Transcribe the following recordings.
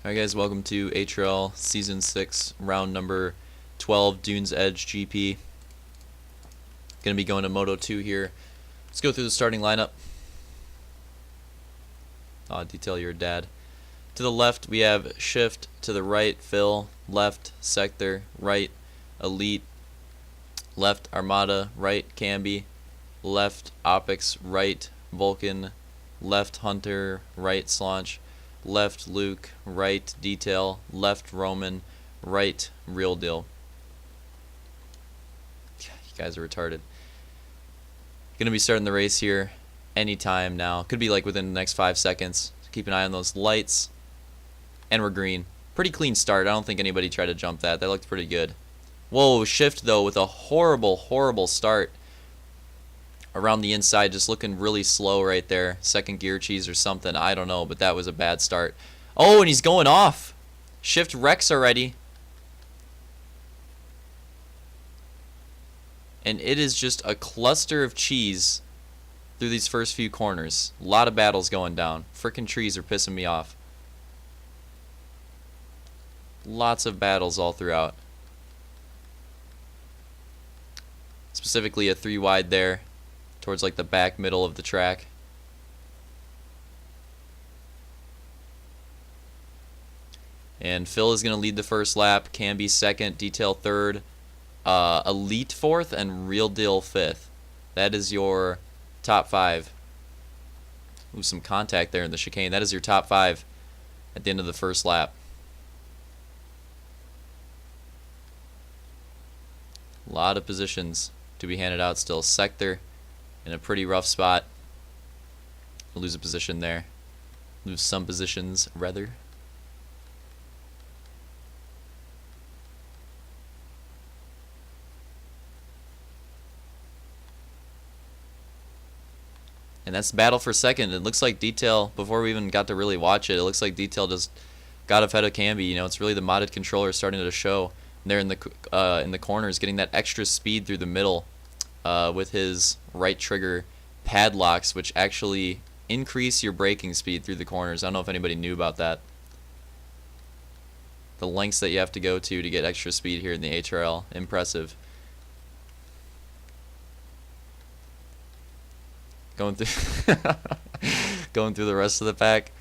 Alright guys, welcome to HRL Season 6, round number 12, Dune's Edge GP. Gonna be going to Moto 2 here. Let's go through the starting lineup. Detail your dad. To the left we have Shift, to the right Phil, left Sector, right Elite, left Armada, right Camby, left Opix, right Vulcan, left Hunter, right Slaunch, left Luke, right Detail, left Roman, right Real Deal. You guys are retarded. Gonna be starting the race here anytime now. Could be like within the next 5 seconds. Keep an eye on those lights. And we're green. Pretty clean start. I don't think anybody tried to jump that. That looked pretty good. Whoa, Shift though with a horrible start. Around the inside, just looking really slow right there. Second gear cheese or something, I don't know, but that was a bad start. Oh, and he's going off. Shift wrecks already. And it is just a cluster of cheese through these first few corners. A lot of battles going down. Frickin' trees are pissing me off. Lots of battles all throughout. Specifically a 3 wide there. Towards like the back middle of the track. And Phil is going to lead the first lap. Camby second. Detail third. Elite fourth. And Real Deal fifth. That is your top 5. Ooh, some contact there in the chicane. That is your top 5 at the end of the first lap. A lot of positions to be handed out still. Sector in a pretty rough spot. We'll lose a position there. Lose some positions, rather. And that's battle for second. It looks like Detail, before we even got to really watch it, it looks like Detail just got ahead of Camby. You know, it's really the modded controller starting to show. And there in the corners, getting that extra speed through the middle. With his right trigger padlocks, which actually increase your braking speed through the corners. I don't know if anybody knew about that. The lengths that you have to go to get extra speed here in the HRL. Impressive. Going through going through the rest of the pack.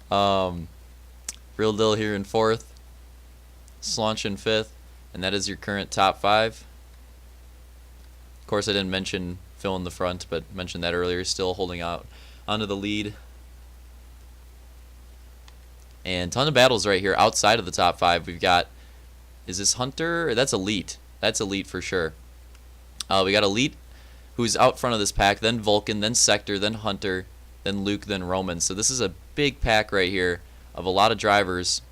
Real Deal here in 4th. Slaunch in 5th. And that is your current top 5. Of course, I didn't mention Phil in the front, but mentioned that earlier. Still holding out onto the lead. And ton of battles right here outside of the top 5. We've got, is this Hunter? That's Elite. That's Elite for sure. We got Elite, who's out front of this pack, then Vulcan, then Sector, then Hunter, then Luke, then Roman. So this is a big pack right here of a lot of drivers.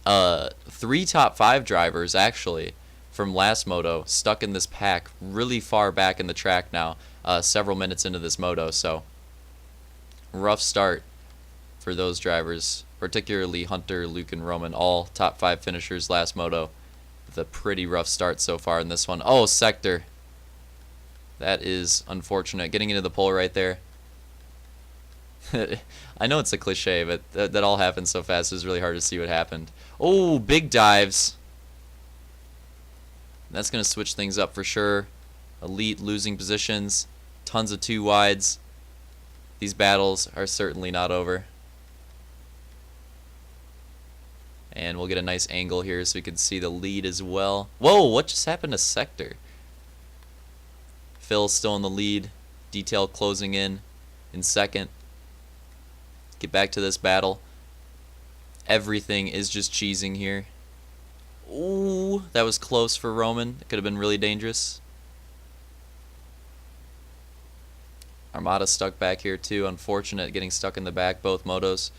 3 top 5 drivers, actually, from last Moto stuck in this pack really far back in the track now, several minutes into this Moto. So rough start for those drivers, particularly Hunter, Luke, and Roman, all top 5 finishers last Moto, with a pretty rough start so far in this one. Oh, Sector, that is unfortunate, getting into the pole right there. I know it's a cliche, but that all happened so fast it was really hard to see what happened. Oh, big dives. That's going to switch things up for sure. Elite losing positions. Tons of 2 wides. These battles are certainly not over. And we'll get a nice angle here so we can see the lead as well. Whoa, what just happened to Sector? Phil still in the lead. Detail closing in 2nd. Get back to this battle. Everything is just cheesing here. Ooh, that was close for Roman. It could have been really dangerous. Armada stuck back here too. Unfortunate getting stuck in the back, both motos.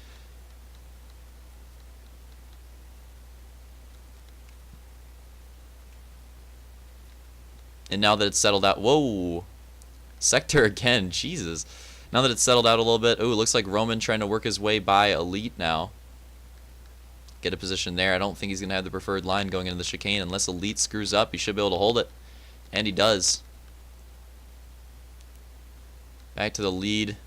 And now that it's settled out, whoa, Sector again, Jesus. Now that it's settled out a little bit, ooh, it looks like Roman trying to work his way by Elite now. Get a position there. I don't think he's going to have the preferred line going into the chicane. Unless Elite screws up, he should be able to hold it. And he does. Back to the lead.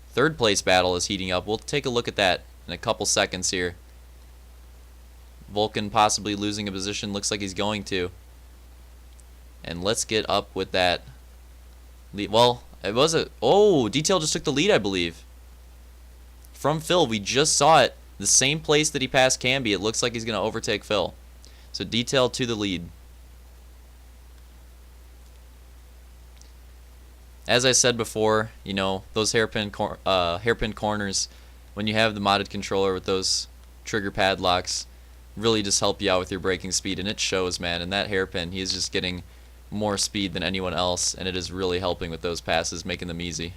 Third place battle is heating up. We'll take a look at that in a couple seconds here. Vulcan possibly losing a position. Looks like he's going to. And let's get up with that lead. Well, it was a... Oh, Detail just took the lead, I believe. From Phil, we just saw it. The same place that he passed Camby. It looks like he's going to overtake Phil. So Detail to the lead. As I said before, you know, those hairpin corners, when you have the modded controller with those trigger padlocks, really just help you out with your braking speed, and it shows, man. And that hairpin, he is just getting more speed than anyone else, and it is really helping with those passes, making them easy.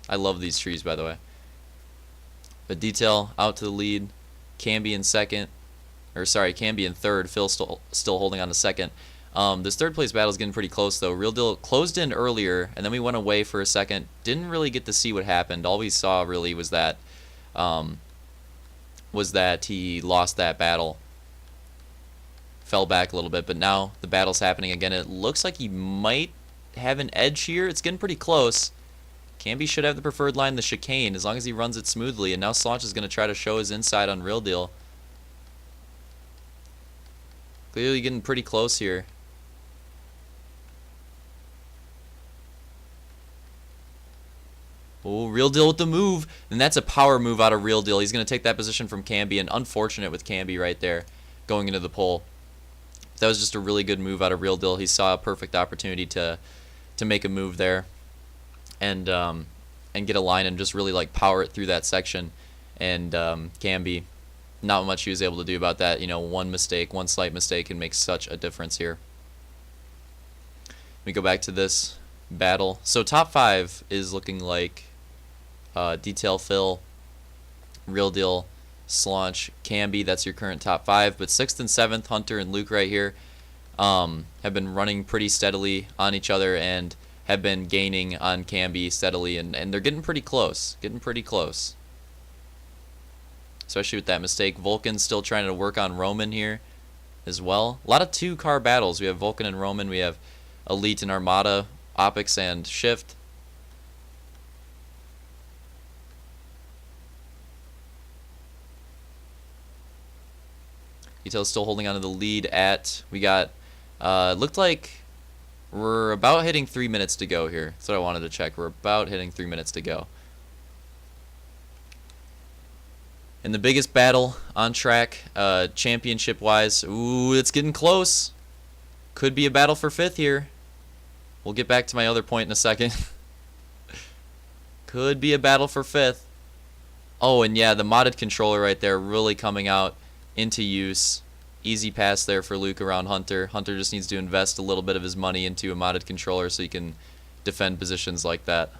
I love these trees, by the way. But Detail out to the lead, Camby in second, or sorry, Camby in third, Phil still holding on to second. This third place battle is getting pretty close though. Real Deal closed in earlier, and then we went away for a second. Didn't really get to see what happened. All we saw really was that he lost that battle, fell back a little bit. But now the battle's happening again. It looks like he might have an edge here. It's getting pretty close. Camby should have the preferred line, the chicane, as long as he runs it smoothly. And now Slaunch is going to try to show his inside on Real Deal. Clearly getting pretty close here. Oh, Real Deal with the move. And that's a power move out of Real Deal. He's going to take that position from Camby, and unfortunate with Camby right there going into the pole. That was just a really good move out of Real Deal. He saw a perfect opportunity to make a move there and get a line and just really like power it through that section. And Camby, not much he was able to do about that. You know, one slight mistake can make such a difference here. We go back to this battle. So top 5 is looking like Detail, Phil, Real Deal, Slaunch, Camby. That's your current top 5. But 6th and 7th, Hunter and Luke right here, have been running pretty steadily on each other and have been gaining on Camby steadily. And they're getting pretty close. Especially with that mistake. Vulcan's still trying to work on Roman here as well. A lot of 2-car battles. We have Vulcan and Roman. We have Elite and Armada, Opix and Shift. Detail's still holding on to the lead at, we got, looked like we're about hitting 3 minutes to go here. That's what I wanted to check. We're about hitting 3 minutes to go. And the biggest battle on track, championship-wise, ooh, it's getting close. Could be a battle for 5th here. We'll get back to my other point in a second. Could be a battle for 5th. Oh, and yeah, the modded controller right there really coming out into use. Easy pass there for Luke around Hunter. Hunter just needs to invest a little bit of his money into a modded controller so he can defend positions like that.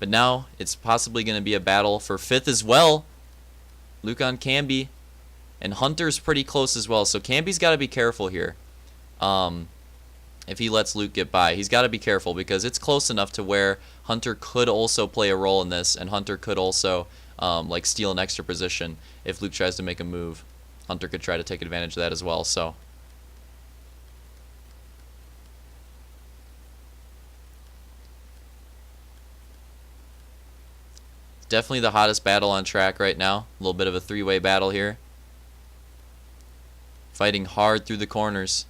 But now it's possibly going to be a battle for 5th as well. Luke on Camby. And Hunter's pretty close as well. So Camby's got to be careful here. If he lets Luke get by, he's got to be careful because it's close enough to where Hunter could also play a role in this. And Hunter could also like steal an extra position if Luke tries to make a move. Hunter could try to take advantage of that as well. So definitely the hottest battle on track right now. A little bit of a 3-way battle here. Fighting hard through the corners.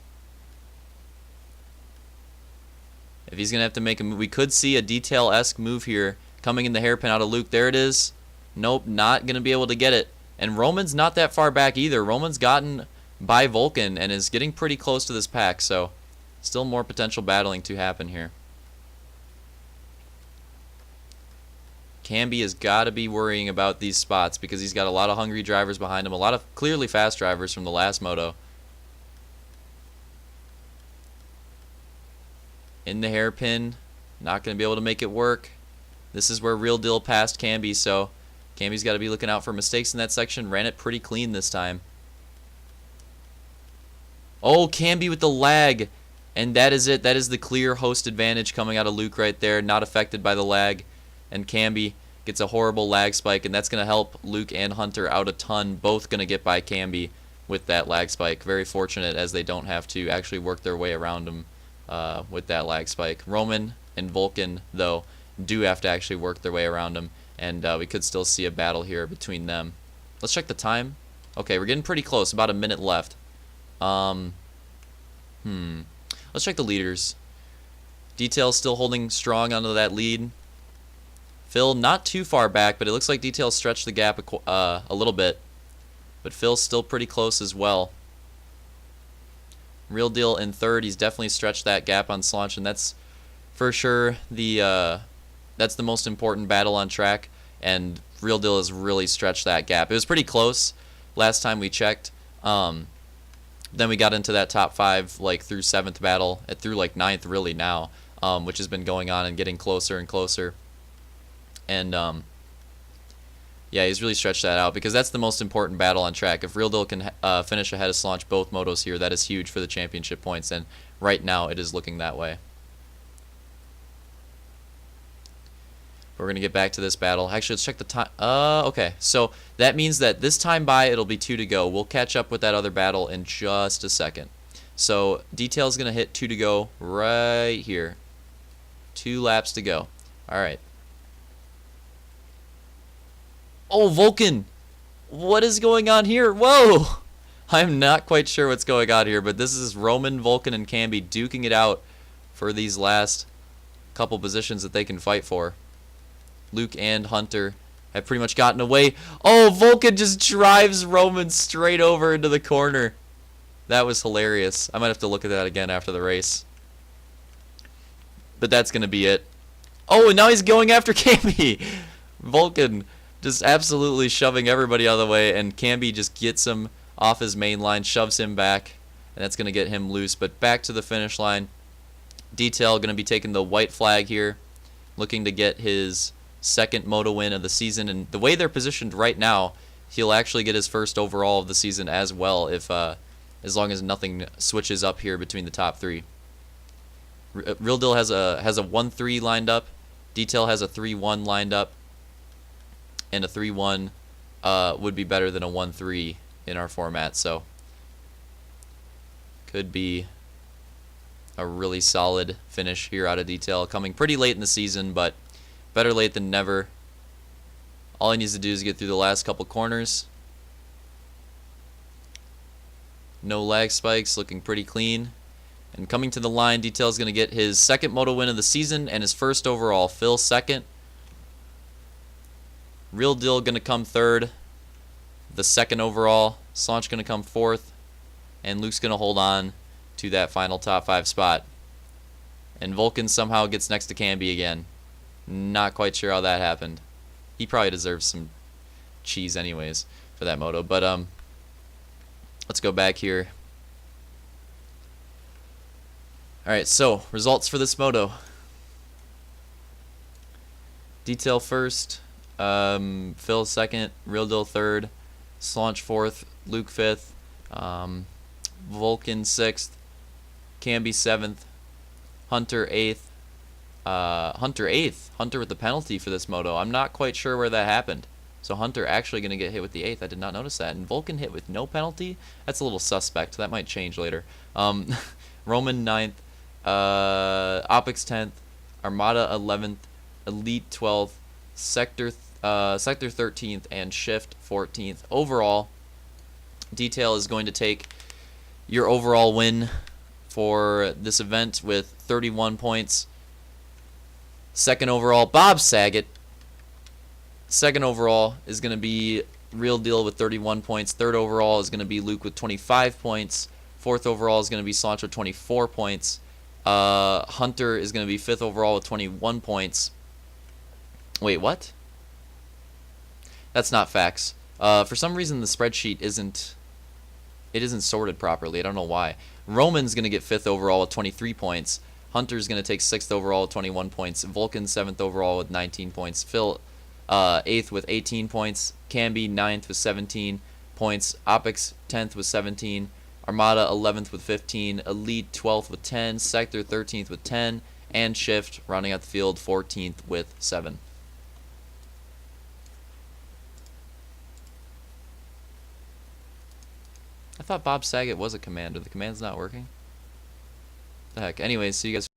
If he's going to have to make a move, we could see a Detail-esque move here coming in the hairpin out of Luke. There it is. Nope, not going to be able to get it. And Roman's not that far back either. Roman's gotten by Vulcan and is getting pretty close to this pack. So still more potential battling to happen here. Camby has got to be worrying about these spots because he's got a lot of hungry drivers behind him, a lot of clearly fast drivers from the last moto. In the hairpin, not going to be able to make it work. This is where Real Deal passed Camby, so Camby's got to be looking out for mistakes in that section. Ran it pretty clean this time. Oh, Camby with the lag. And that is it. That is the clear host advantage coming out of Luke right there, not affected by the lag. And Camby gets a horrible lag spike, and that's going to help Luke and Hunter out a ton. Both going to get by Camby with that lag spike. Very fortunate as they don't have to actually work their way around him with that lag spike. Roman and Vulcan, though, do have to actually work their way around him, and we could still see a battle here between them. Let's check the time. Okay, we're getting pretty close. About a minute left. Let's check the leaders. Detail still holding strong onto that lead. Phil not too far back, but it looks like Detail stretched the gap a little bit. But Phil's still pretty close as well. Real Deal in third. He's definitely stretched that gap on Slaunch, and that's for sure that's the most important battle on track. And Real Deal has really stretched that gap. It was pretty close last time we checked. Then we got into that top 5 like through 7th battle, through like 9th really now, which has been going on and getting closer and closer. And yeah, he's really stretched that out because that's the most important battle on track. If Real Deal can finish ahead of Slaunch both motos here, that is huge for the championship points, and right now it is looking that way. We're going to get back to this battle. Actually, let's check the time. Okay, so that means that this time by, it'll be 2 to go. We'll catch up with that other battle in just a second. So Detail's going to hit 2 to go right here. 2 laps to go. All right. Oh, Vulcan! What is going on here? Whoa! I'm not quite sure what's going on here, but this is Roman, Vulcan, and Camby duking it out for these last couple positions that they can fight for. Luke and Hunter have pretty much gotten away. Oh, Vulcan just drives Roman straight over into the corner. That was hilarious. I might have to look at that again after the race. But that's going to be it. Oh, and now he's going after Camby. Vulcan just absolutely shoving everybody out of the way, and Camby just gets him off his main line, shoves him back, and that's going to get him loose. But back to the finish line. Detail going to be taking the white flag here, looking to get his second moto win of the season, and the way they're positioned right now, he'll actually get his first overall of the season as well, if as long as nothing switches up here between the top 3. Real Deal has a 1-3 lined up, Detail has a 3-1 lined up, and a 3-1 would be better than a 1-3 in our format, so could be a really solid finish here out of Detail, coming pretty late in the season, but better late than never. All he needs to do is get through the last couple corners. No lag spikes, looking pretty clean. And coming to the line, Detail is going to get his second moto win of the season and his first overall. Phil second. Real Deal going to come third. The second overall. Slaunch going to come fourth. And Luke's going to hold on to that final top 5 spot. And Vulcan somehow gets next to Camby again. Not quite sure how that happened. He probably deserves some cheese anyways for that moto. But let's go back here. Alright, so results for this moto. Detail first. Phil second. Real Deal third. Slaunch fourth. Luke fifth. Vulcan sixth. Camby seventh. Hunter eighth. Hunter 8th. Hunter with the penalty for this moto. I'm not quite sure where that happened. So Hunter actually going to get hit with the 8th. I did not notice that. And Vulcan hit with no penalty? That's a little suspect. That might change later. Roman 9th. Opix 10th. Armada 11th. Elite 12th. Sector 13th. And Shift 14th. Overall, Detail is going to take your overall win for this event with 31 points. Second overall, Bob Saget. Second overall is going to be Real Deal with 31 points. Third overall is going to be Luke with 25 points. Fourth overall is going to be Slaunch with 24 points. Hunter is going to be fifth overall with 21 points. Wait, what? That's not facts. For some reason, the spreadsheet isn't sorted properly. I don't know why. Roman's going to get fifth overall with 23 points. Hunter's going to take 6th overall with 21 points. Vulcan 7th overall with 19 points. Phil 8th with 18 points. Camby 9th with 17 points. Opix 10th with 17. Armada 11th with 15. Elite 12th with 10. Sector 13th with 10. And Shift rounding out the field 14th with 7. I thought Bob Saget was a commander. The command's not working? The heck. Anyways, see you guys.